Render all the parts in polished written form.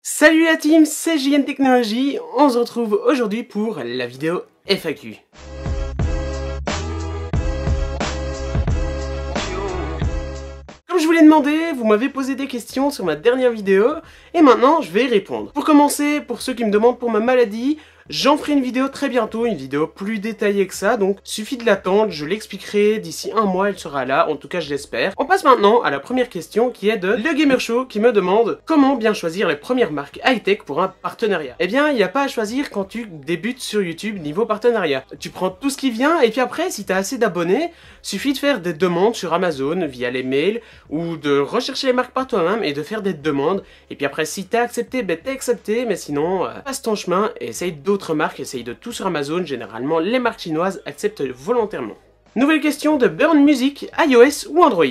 Salut la team, c'est JN Technologies, on se retrouve aujourd'hui pour la vidéo FAQ. Comme je vous l'ai demandé, vous m'avez posé des questions sur ma dernière vidéo, et maintenant je vais y répondre. Pour commencer, pour ceux qui me demandent pour ma maladie, j'en ferai une vidéo très bientôt, une vidéo plus détaillée que ça, donc suffit de l'attendre, je l'expliquerai, d'ici un mois elle sera là, en tout cas je l'espère. On passe maintenant à la première question qui est de Le Gamer Show qui me demande comment bien choisir les premières marques high-tech pour un partenariat. Eh bien, il n'y a pas à choisir quand tu débutes sur YouTube niveau partenariat. Tu prends tout ce qui vient et puis après, si tu as assez d'abonnés, suffit de faire des demandes sur Amazon via les mails ou de rechercher les marques par toi-même et de faire des demandes. Et puis après, si t'es accepté, ben t'es accepté, mais sinon, passe ton chemin et essaye d'autres marques, essaye de tout sur Amazon. Généralement, les marques chinoises acceptent volontairement. Nouvelle question de Burn Music, iOS ou Android?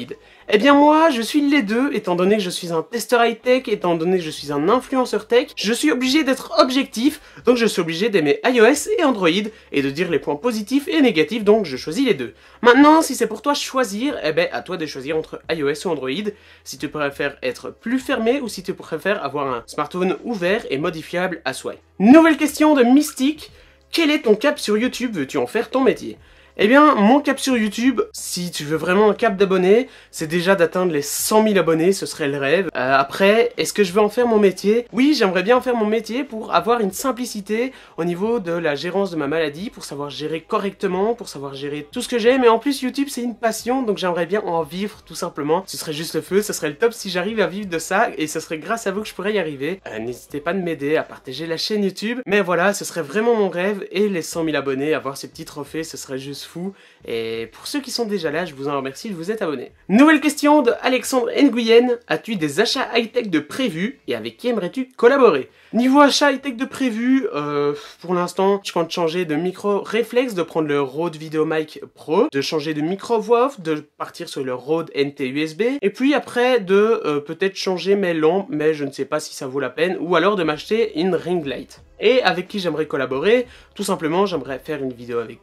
Eh bien moi, je suis les deux, étant donné que je suis un testeur high-tech, étant donné que je suis un influenceur tech, je suis obligé d'être objectif, donc je suis obligé d'aimer iOS et Android, et de dire les points positifs et négatifs, donc je choisis les deux. Maintenant, si c'est pour toi choisir, eh ben à toi de choisir entre iOS ou Android, si tu préfères être plus fermé ou si tu préfères avoir un smartphone ouvert et modifiable à souhait. Nouvelle question de Mystique, quel est ton cap sur YouTube, veux-tu en faire ton métier? Eh bien, mon cap sur YouTube, si tu veux vraiment un cap d'abonnés, c'est déjà d'atteindre les 100 000 abonnés, ce serait le rêve. Après, est-ce que je veux en faire mon métier? Oui, j'aimerais bien en faire mon métier pour avoir une simplicité au niveau de la gérance de ma maladie, pour savoir gérer correctement, pour savoir gérer tout ce que j'ai. Mais en plus, YouTube, c'est une passion, donc j'aimerais bien en vivre tout simplement. Ce serait juste le feu, ce serait le top si j'arrive à vivre de ça, et ce serait grâce à vous que je pourrais y arriver. N'hésitez pas de m'aider à partager la chaîne YouTube. Mais voilà, ce serait vraiment mon rêve, et les 100 000 abonnés, avoir ces petits trophées, ce serait juste fou. Et pour ceux qui sont déjà là, je vous en remercie de vous être abonnés. Nouvelle question de Alexandre Nguyen. As-tu des achats high-tech de prévu et avec qui aimerais-tu collaborer? Niveau achat high-tech de prévu, pour l'instant, je compte changer de micro réflexe, de prendre le Rode VideoMic Pro, de changer de micro voix off, de partir sur le Rode NT USB, et puis après de peut-être changer mes lampes, mais je ne sais pas si ça vaut la peine, ou alors de m'acheter une ring light. Et avec qui j'aimerais collaborer? Tout simplement, j'aimerais faire une vidéo avec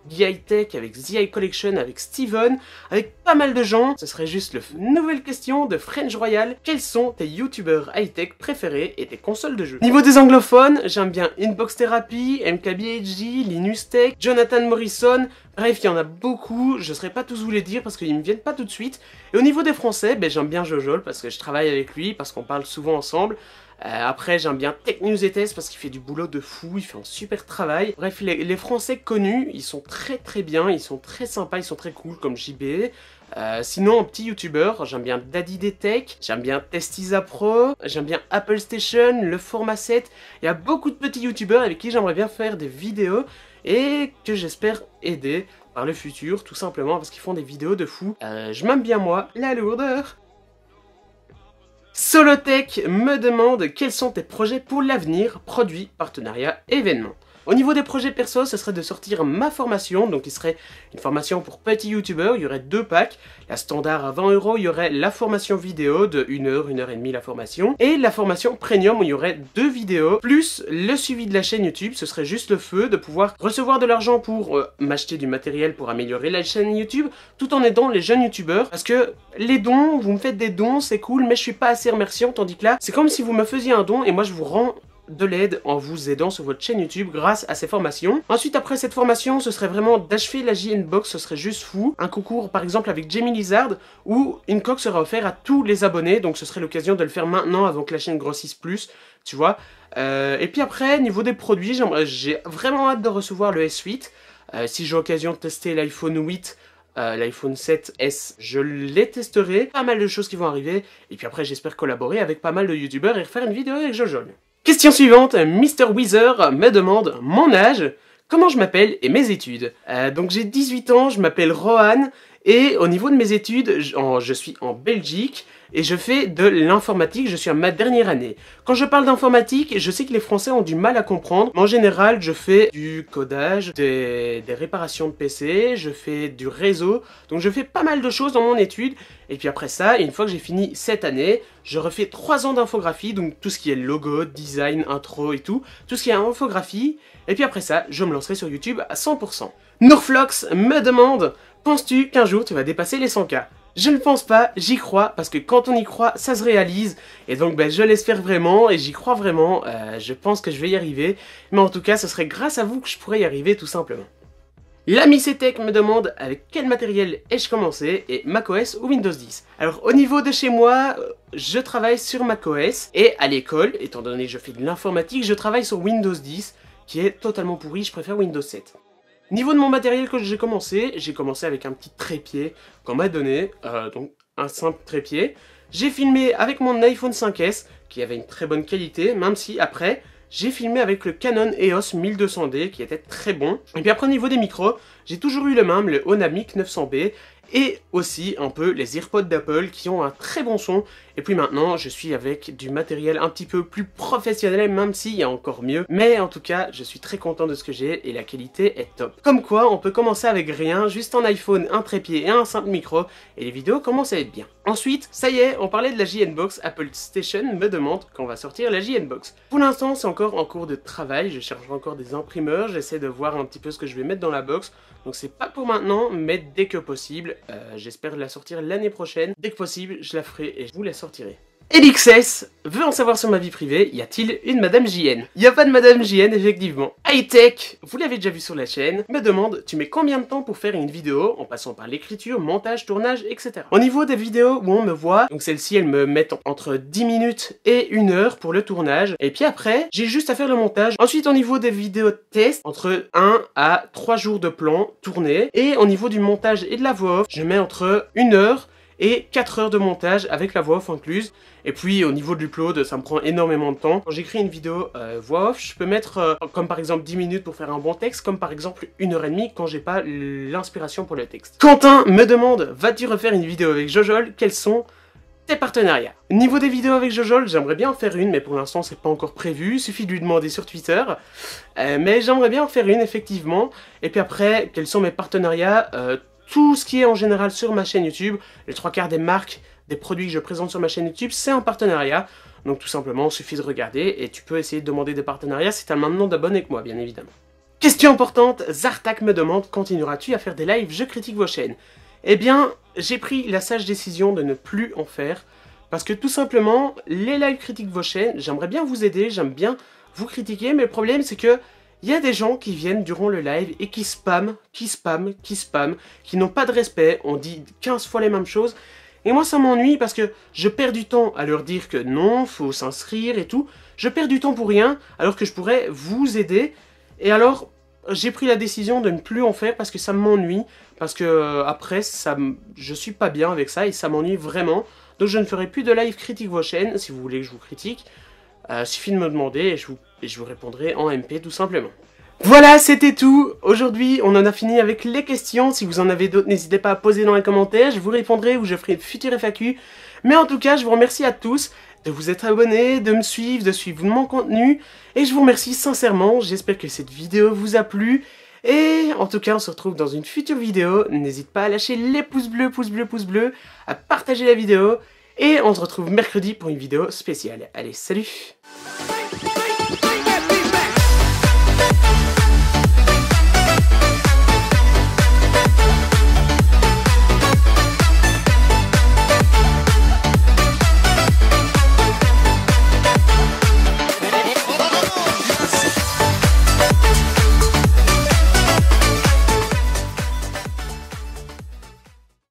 Tech, avec The Collection, avec Steven, avec pas mal de gens. Ce serait juste le feu. Nouvelle question de French Royal. Quels sont tes youtubeurs high-tech préférés et tes consoles de jeux? Niveau des anglophones, j'aime bien Inbox Therapy, MKBHD, Linus Tech, Jonathan Morrison. Bref, il y en a beaucoup, je ne saurais pas tous vous les dire parce qu'ils me viennent pas tout de suite. Et au niveau des français, ben, j'aime bien Jojol parce que je travaille avec lui, parce qu'on parle souvent ensemble. Après, j'aime bien Tech News ETS parce qu'il fait du boulot de fou, il fait un super travail. Bref, les Français connus, ils sont très bien, ils sont très sympas, ils sont très cool comme JB. Sinon, en petit youtubeur, j'aime bien Daddy des Tech, j'aime bien Testiza Pro, j'aime bien Apple Station, le Format 7. Il y a beaucoup de petits youtubeurs avec qui j'aimerais bien faire des vidéos et que j'espère aider par le futur, tout simplement parce qu'ils font des vidéos de fou. Je m'aime bien moi, la lourdeur. Solotech me demande quels sont tes projets pour l'avenir, produits, partenariats, événements. Au niveau des projets perso, ce serait de sortir ma formation, donc il serait une formation pour petits youtubeurs, il y aurait deux packs, la standard à 20 €, il y aurait la formation vidéo de 1 heure, 1 heure et demie la formation, et la formation premium où il y aurait 2 vidéos, plus le suivi de la chaîne YouTube, ce serait juste le feu de pouvoir recevoir de l'argent pour m'acheter du matériel pour améliorer la chaîne YouTube, tout en aidant les jeunes youtubeurs, parce que les dons, vous me faites des dons, c'est cool, mais je suis pas assez remerciant, tandis que là, c'est comme si vous me faisiez un don et moi je vous rends de l'aide en vous aidant sur votre chaîne YouTube grâce à ces formations. Ensuite, après cette formation, ce serait vraiment d'achever la JN Box, ce serait juste fou. Un concours par exemple avec Jamie Lizard où une coque sera offerte à tous les abonnés, donc ce serait l'occasion de le faire maintenant avant que la chaîne grossisse plus, tu vois. Et puis après, niveau des produits, j'ai vraiment hâte de recevoir le S8. Si j'ai l'occasion de tester l'iPhone 8, l'iPhone 7S, je les testerai. Pas mal de choses qui vont arriver. Et puis après, j'espère collaborer avec pas mal de youtubeurs et refaire une vidéo avec Jojol. Question suivante, Mr. Weezer me demande mon âge, comment je m'appelle et mes études. Donc j'ai 18 ans, je m'appelle Rohan, et au niveau de mes études, je suis en Belgique, et je fais de l'informatique, je suis à ma dernière année. Quand je parle d'informatique, je sais que les Français ont du mal à comprendre, mais en général, je fais du codage, des réparations de PC, je fais du réseau, donc je fais pas mal de choses dans mon étude, et puis après ça, une fois que j'ai fini cette année, je refais 3 ans d'infographie, donc tout ce qui est logo, design, intro et tout ce qui est infographie, et puis après ça, je me lancerai sur YouTube à 100%. Nourflox me demande, penses-tu qu'un jour tu vas dépasser les 100K? Je ne pense pas, j'y crois, parce que quand on y croit, ça se réalise. Et donc je l'espère vraiment, et j'y crois vraiment, je pense que je vais y arriver. Mais en tout cas, ce serait grâce à vous que je pourrais y arriver tout simplement. L'ami CTech me demande avec quel matériel ai-je commencé, et macOS ou Windows 10. Alors au niveau de chez moi, je travaille sur macOS, et à l'école, étant donné que je fais de l'informatique, je travaille sur Windows 10, qui est totalement pourri, je préfère Windows 7. Niveau de mon matériel que j'ai commencé avec un petit trépied qu'on m'a donné, donc un simple trépied. J'ai filmé avec mon iPhone 5S, qui avait une très bonne qualité, même si après, j'ai filmé avec le Canon EOS 1200D, qui était très bon. Et puis après, au niveau des micros, j'ai toujours eu le même, le Honamic 900B, et aussi un peu les AirPods d'Apple, qui ont un très bon son. Et puis maintenant, je suis avec du matériel un petit peu plus professionnel, même s'il y a encore mieux. Mais en tout cas, je suis très content de ce que j'ai et la qualité est top. Comme quoi, on peut commencer avec rien, juste un iPhone, un trépied et un simple micro, et les vidéos commencent à être bien. Ensuite, ça y est, on parlait de la JN-Box. Apple Station me demande quand va sortir la JN-Box. Pour l'instant, c'est encore en cours de travail, je cherche encore des imprimeurs, j'essaie de voir un petit peu ce que je vais mettre dans la box. Donc c'est pas pour maintenant, mais dès que possible, j'espère la sortir l'année prochaine. Dès que possible, je la ferai et je vous la sortirai. LXS veut en savoir sur ma vie privée, y a-t-il une Madame JN? Y a pas de Madame JN, effectivement. Hightech, vous l'avez déjà vu sur la chaîne, me demande, tu mets combien de temps pour faire une vidéo, en passant par l'écriture, montage, tournage, etc. Au niveau des vidéos où on me voit, donc celles-ci, elles me mettent entre 10 minutes et 1 heure pour le tournage, et puis après, j'ai juste à faire le montage. Ensuite, au niveau des vidéos de test, entre 1 à 3 jours de plan tourné, et au niveau du montage et de la voix off, je mets entre 1 heure et 4 heures de montage avec la voix off incluse. Et puis au niveau de l'upload, ça me prend énormément de temps. Quand j'écris une vidéo voix off, je peux mettre comme par exemple 10 minutes pour faire un bon texte, comme par exemple 1h30 quand j'ai pas l'inspiration pour le texte. Quentin me demande, vas-tu refaire une vidéo avec Jojol? Quels sont tes partenariats? Niveau des vidéos avec Jojol, j'aimerais bien en faire une, mais pour l'instant c'est pas encore prévu, il suffit de lui demander sur Twitter. Mais j'aimerais bien en faire une effectivement. Et puis après, quels sont mes partenariats? Tout ce qui est en général sur ma chaîne YouTube, les 3/4 des marques, des produits que je présente sur ma chaîne YouTube, c'est un partenariat. Donc tout simplement, il suffit de regarder et tu peux essayer de demander des partenariats si tu as maintenant d'abonnés avec moi, bien évidemment. Question importante, Zartak me demande, continueras-tu à faire des lives, je critique vos chaînes? Eh bien, j'ai pris la sage décision de ne plus en faire. Parce que tout simplement, les lives critiquent vos chaînes, j'aimerais bien vous aider, j'aime bien vous critiquer, mais le problème c'est que il y a des gens qui viennent durant le live et qui spamment, qui n'ont pas de respect, on dit 15 fois les mêmes choses. Et moi ça m'ennuie parce que je perds du temps à leur dire que non, faut s'inscrire et tout. Je perds du temps pour rien alors que je pourrais vous aider. Et alors j'ai pris la décision de ne plus en faire parce que ça m'ennuie. Parce que après je suis pas bien avec ça et ça m'ennuie vraiment. Donc je ne ferai plus de live critique vos chaînes si vous voulez que je vous critique. Suffit de me demander et je vous répondrai en MP tout simplement. Voilà, c'était tout. Aujourd'hui, on en a fini avec les questions. Si vous en avez d'autres, n'hésitez pas à poser dans les commentaires. Je vous répondrai ou je ferai une future FAQ. Mais en tout cas, je vous remercie à tous de vous être abonnés, de me suivre, de suivre mon contenu. Et je vous remercie sincèrement. J'espère que cette vidéo vous a plu. Et en tout cas, on se retrouve dans une future vidéo. N'hésite pas à lâcher les pouces bleus, à partager la vidéo. Et on se retrouve mercredi pour une vidéo spéciale. Allez, salut!